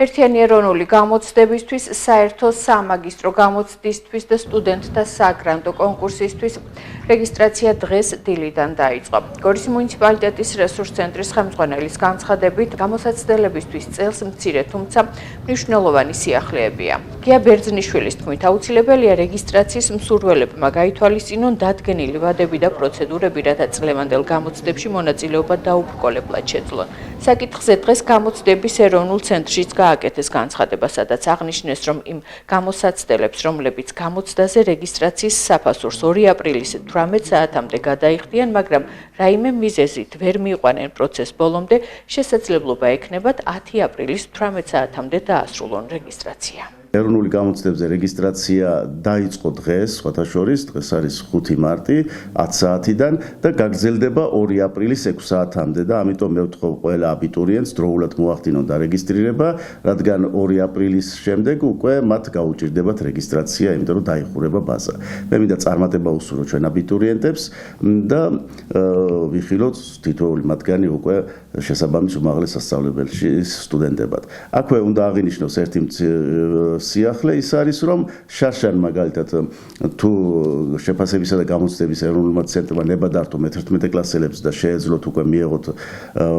ერთიანი ეროვნული გამოცდებისთვის, საერთო სამაგისტრო გამოცდისთვის და სტუდენტთა საგრანტო კონკურსისთვის რეგისტრაცია დღეს დილიდან დაიწყო. გორის მუნიციპალიტეტის რესურს ცენტრის ხელმძღვანელის განცხადებით, გამოსაცდელებისთვის წელს მცირე, თუმცა მნიშვნელოვანი სიახლეებია. გია ბერძნიშვილის თქმით, აუცილებელია რეგისტრაციის მსურველებმა გაითვალისწინონ დადგენილი ვადები და პროცედურები, რათა წლევანდელ გამოცდებში მონაწილეობა დაუბრკოლებლად შეძლონ. საკითხზე დღეს გამოცდების ეროვნულ ცენტრშიც გააკეთეს განცხადება, სადაც აღნიშნეს, რომ იმ გამოსაცდელებს, რომლებიც გამოცდაზე რეგისტრაციის საფასურს 2 აპრილის 18 საათამდე გადაიხდიან, მაგრამ რაიმე მიზეზით ვერ მიიყვანენ პროცესს ბოლომდე, შესაძლებლობა ექნებათ 10 აპრილის 18 საათამდე დაასრულონ რეგისტრაცია. ეროვნული გამოცდებზე რეგისტრაცია დაიწყო დღეს, სხვათა შორის, დღეს არის 5 მარტი 10 საათიდან და გაგრძელდება 2 აპრილის 6 საათამდე და ამიტომ მე ვთხოვ ყველა აბიტურიენტს დროულად მოახდინონ დარეგისტრირება, რადგან 2 აპრილის შემდეგ უკვე მათ გაუჭირდებათ რეგისტრაცია, იმიტომ რომ დაიხურება ბაზა. მე მინდა წარმატება უსურვო ჩვენ აბიტურიენტებს და ვიხილოთ თითოეული მათგანი უკვე შესაბამის უმაღლეს სასწავლებელში სტუდენტებად. აქვე უნდა აღინიშნოს ერთი სიახლე ის არის, რომ შარშან მაგალითად თუ შეფასებისა და გამოცდების ეროვნულმა ცენტრმა ნება დართო მე-11 კლასელებს და შეეძლოთ უკვე მიეღოთ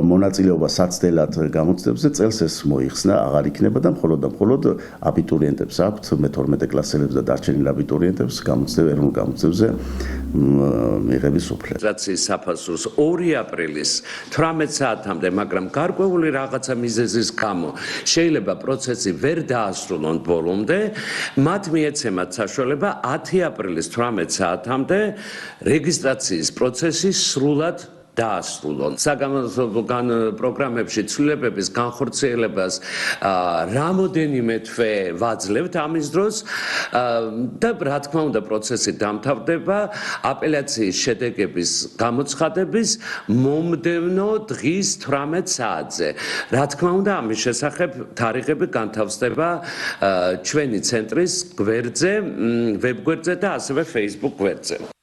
მონაწილეობა საცდელად გამოცდებზე, წელს ეს მოიხსნა, აღარ იქნება და მხოლოდ აბიტურიენტებს აქვთ მე-12 კლასელებს და დარჩენილ აბიტურიენტებს ეროვნულ გამოცდებზე მიღების უფლება. რეგისტრაციის საფასურს 2 აპრილის 18 საათამდე, მაგრამ გარკვეული რაღაცა მიზეზის გამო შეიძლება პროცესი ვერ დაასრულონ ბოლომდე, მათ მიეცემათ საშუალება 10 აპრილის 18 საათამდე რეგისტრაციის პროცესი სრულად დაასრულონ. საგამოძიებო პროგრამებში ცვლილებების განხორციელებას რამოდენიმე თვე ვაძლევთ ამის დროს და რა თქმა უნდა პროცესი დამთავრდება აპელაციის შედეგების გამოცხადების მომდევნო დღის 18 საათზე. რა თქმა უნდა ამის შესახებ თარიღები განთავსდება ჩვენი ცენტრის გვერდზე, ვებგვერდზე და ასევე Facebook გვერდზე.